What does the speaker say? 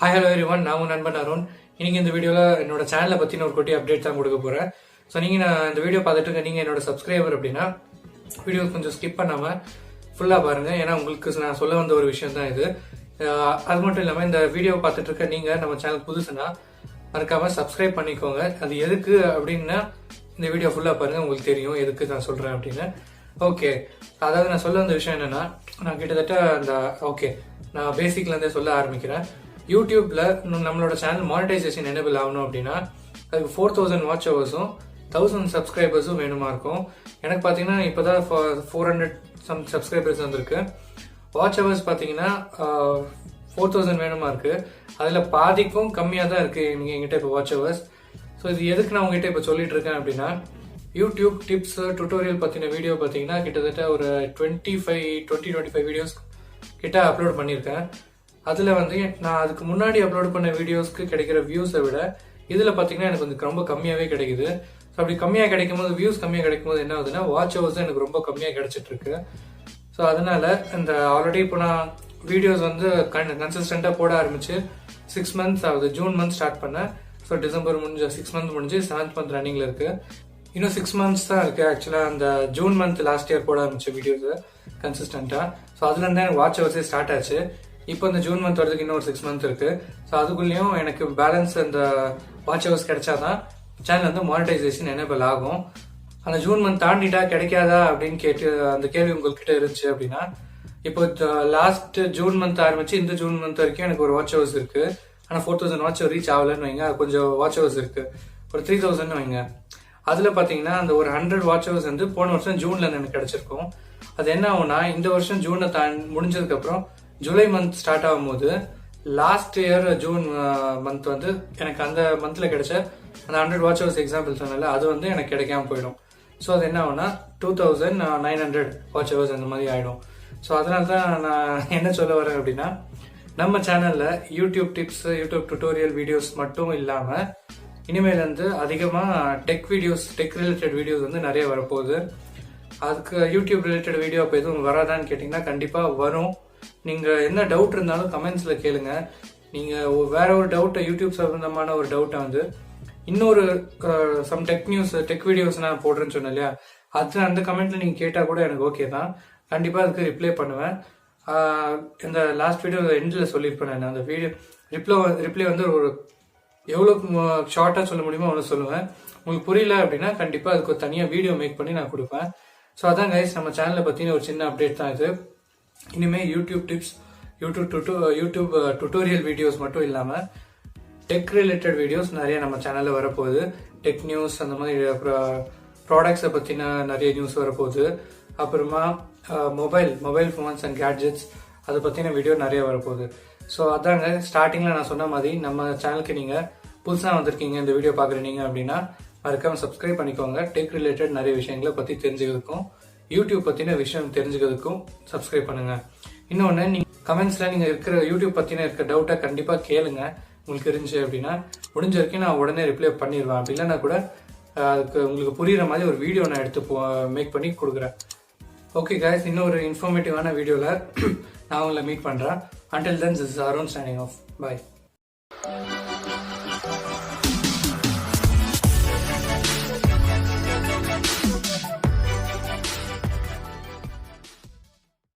Hi hello everyone, நான் உங்கள் நண்பன் அருண். இன்னைக்கு இந்த வீடியோவில் என்னோட சேனலை பற்றின ஒரு குட்டி அப்டேட் தான் கொடுக்க போகிறேன். ஸோ நான் இந்த வீடியோ பார்த்துட்டு இருக்க நீங்கள் என்னோட சப்ஸ்கிரைபர் அப்படின்னா வீடியோ கொஞ்சம் ஸ்கிப் பண்ணாமல் ஃபுல்லாக பாருங்கள். ஏன்னா உங்களுக்கு நான் சொல்ல வந்த ஒரு விஷயம் தான் இது. அது மட்டும் இல்லாமல் இந்த வீடியோ பார்த்துட்டு இருக்க நீங்கள் நம்ம சேனல் புதுசுனா மறக்காமல் சப்ஸ்கிரைப் பண்ணிக்கோங்க. அது எதுக்கு அப்படின்னா இந்த வீடியோ ஃபுல்லாக பாருங்கள், உங்களுக்கு தெரியும் எதுக்கு நான் சொல்கிறேன் அப்படின்னு. ஓகே, அதாவது நான் சொல்ல வந்த விஷயம் என்னென்னா, நான் கிட்டத்தட்ட நான் பேசிக்லேருந்தே சொல்ல ஆரம்பிக்கிறேன். யூடியூப்ல நம்மளோட சேனல் மானிட்டைசேஷன் எனேபிள் ஆகணும் அப்படின்னா அதுக்கு 4000 வாட்ச் ஹவர்ஸும் 1000 சப்ஸ்கிரைபர்ஸும் வேணுமா இருக்கும். எனக்கு பார்த்தீங்கன்னா இப்போதான் 400 சப்ஸ்கிரைபர்ஸ் வந்திருக்கு. வாட்ச் ஹவர்ஸ் பார்த்தீங்கன்னா 4000 வேணுமா இருக்கு. அதில் பாதிக்கும் கம்மியாக தான் இருக்கு எங்கிட்ட இப்போ வாட்ச் ஹவர்ஸ். ஸோ இது எதுக்கு நான் உங்ககிட்ட இப்போ சொல்லிட்டு இருக்கேன் அப்படின்னா, யூடியூப் டிப்ஸ் டுட்டோரியல் பற்றின வீடியோ பார்த்தீங்கன்னா கிட்டத்தட்ட ஒரு 25 வீடியோஸ் கிட்ட அப்லோட் பண்ணியிருக்கேன். அதில் நான் அதுக்கு முன்னாடி அப்லோட் பண்ண வீடியோஸ்க்கு கிடைக்கிற வியூஸை விட இதில் பார்த்தீங்கன்னா எனக்கு ரொம்ப கம்மியாகவே கிடைக்குது. ஸோ அப்படி கம்மியாக கிடைக்கும் போது, வியூஸ் கம்மியாக கிடைக்கும் போது என்ன ஆகுதுன்னா வாட்ச் ஹவர்ஸ் எனக்கு ரொம்ப கம்மியாக கிடைச்சிட்டு இருக்கு. ஸோ அதனால இந்த ஆல்ரெடி இப்போ நான் வீடியோஸ் கன்சிஸ்டண்டாக போட ஆரம்பிச்சு 6 months ஆகுது. ஜூன் மந்த் ஸ்டார்ட் பண்ணேன். ஸோ டிசம்பர் முடிஞ்ச 6 months முடிஞ்சு 7th month ரன்னிங்ல இருக்கு. இன்னும் 6 months தான் இருக்கு. ஆக்சுவலாக அந்த ஜூன் மந்த் லாஸ்ட் இயர் போட ஆரம்பிச்ச வீடியோஸ் கன்சிஸ்டண்டா. ஸோ அதுல இருந்தா எனக்கு வாட்ச் ஹவர்ஸே ஸ்டார்ட் ஆச்சு. இப்போ இந்த ஜூன் மந்த் வரதுக்கு இன்னும் ஒரு 6 months இருக்கு. ஸோ அதுக்குள்ளேயும் எனக்கு பேலன்ஸ் அந்த வாட்ச் ஹவர்ஸ் கிடைச்சாதான் சேனல் மானிட்டைசேஷன் எனேபிள் ஆகும். அந்த ஜூன் மந்த் தாண்டிட்டா கிடைக்காதா அப்படின்னு கேட்டு அந்த கேள்வி உங்ககிட்ட இருந்துச்சு அப்படின்னா, இப்போ லாஸ்ட் ஜூன் மந்த் ஆரம்பிச்சு இந்த ஜூன் மந்த் வரைக்கும் எனக்கு ஒரு வாட்ச் ஹவர்ஸ் இருக்கு. ஆனால் 4000 வாட்ச் ஹவர் ரீச் ஆகலன்னு வைங்க. அது கொஞ்சம் வாட்ச் ஹவர்ஸ் இருக்கு, ஒரு 3000 வைங்க. அதுல பாத்தீங்கன்னா அந்த ஒரு 100 வாட்ச் ஹவர்ஸ் போன வருஷம் ஜூன்ல எனக்கு கிடைச்சிருக்கும். அது என்ன ஆகும்னா, இந்த வருஷம் ஜூனை முடிஞ்சதுக்கு அப்புறம் ஜூலை மந்த் ஸ்டார்ட் ஆகும்போது லாஸ்ட் இயர் ஜூன் மந்த் எனக்கு அந்த மந்த்ல கிடைச்ச அந்த 100 வாட்ச் ஹவர்ஸ் எக்ஸாம்பிள் சொன்னால அது எனக்கு கிடைக்காம போயிடும். ஸோ அது என்ன ஆகும்னா 2900 வாட்ச் ஹவர்ஸ் அந்த மாதிரி ஆயிடும். ஸோ அதனால தான் நான் என்ன சொல்ல வரேன் அப்படின்னா, நம்ம சேனல்ல YouTube tips, YouTube tutorial videos மட்டும் இல்லாம இனிமேல் அதிகமா டெக் ரிலேட்டட் வீடியோஸ் நிறைய வரப்போகுது. அதுக்கு யூடியூப் ரிலேட்டட் வீடியோ அப்போ எதுவும் வராதான்னு கேட்டீங்கன்னா கண்டிப்பா வரும். நீங்க என்ன டவுட் இருந்தாலும் கமெண்ட்ஸ்ல கேளுங்க. நீங்க வேற ஒரு டவுட்டை, யூடியூப் சம்பந்தமான ஒரு டவுட்டை இன்னொரு சம் டெக் வீடியோஸ் நான் போடுறேன்னு சொன்னேன் இல்லையா, அது அந்த கமெண்ட்ல நீங்க கேட்டா கூட எனக்கு ஓகே தான். கண்டிப்பா அதுக்கு ரிப்ளை பண்ணுவேன். இந்த லாஸ்ட் வீடியோ எண்ட்ல சொல்லியிருப்பேன் நான். அந்த வீடியோ ரிப்ளை ஒரு எவ்வளவு ஷார்ட்டா சொல்ல முடியுமோ அவ்வளவு சொல்லுவேன். உங்களுக்கு புரியல அப்படின்னா கண்டிப்பா அதுக்கு ஒரு தனியா வீடியோ மேக் பண்ணி நான் கொடுப்பேன். ஸோ அதான் கைஸ், நம்ம சேனலை பத்தின ஒரு சின்ன அப்டேட் தான் இது. இனிமே YouTube tips, YouTube tutorial videos மட்டும் இல்லாம டெக் ரிலேட்டட் வீடியோஸ் நிறைய நம்ம சேனல்ல வரப்போகுது. டெக் நியூஸ், அந்த மாதிரி ப்ராடக்ட்ஸை பத்தின நிறைய நியூஸ் வரப்போகுது. அப்புறமா மொபைல் ஃபோன்ஸ் அண்ட் கேட்ஜெட்ஸ் அதை பத்தின வீடியோ நிறைய வரப்போகுது. ஸோ அதாங்க, ஸ்டார்டிங்ல நான் சொன்ன மாதிரி நம்ம சேனலுக்கு நீங்க புதுசா வந்திருக்கீங்க, இந்த வீடியோ பாக்குறீங்க அப்படின்னா மறக்காம சப்ஸ்கிரைப் பண்ணிக்கோங்க. டெக் ரிலேட்டட் நிறைய விஷயங்களை பத்தி தெரிஞ்சுக்கிறதுக்கும், யூடியூப் பத்தின விஷயம் தெரிஞ்சுக்கிறதுக்கும் சப்ஸ்கிரைப் பண்ணுங்க. இன்னொன்னு, நீங்க கமெண்ட்ஸ்ல நீங்க யூடியூப் பத்தின டவுட்டை கண்டிப்பா கேளுங்க. உங்களுக்கு இருந்துச்சு அப்படின்னா முடிஞ்ச வரைக்கும் நான் உடனே ரிப்ளை பண்ணிடுவேன். அப்படி இல்லைன்னா கூட அதுக்கு உங்களுக்கு புரியுற மாதிரி ஒரு வீடியோ நான் எடுத்து மேக் பண்ணி கொடுக்குறேன். ஓகே guys, இன்னொரு இன்ஃபர்மேட்டிவான வீடியோல நான் உங்களை மீட் பண்றேன். Until then, this is Arun signing off. Bye.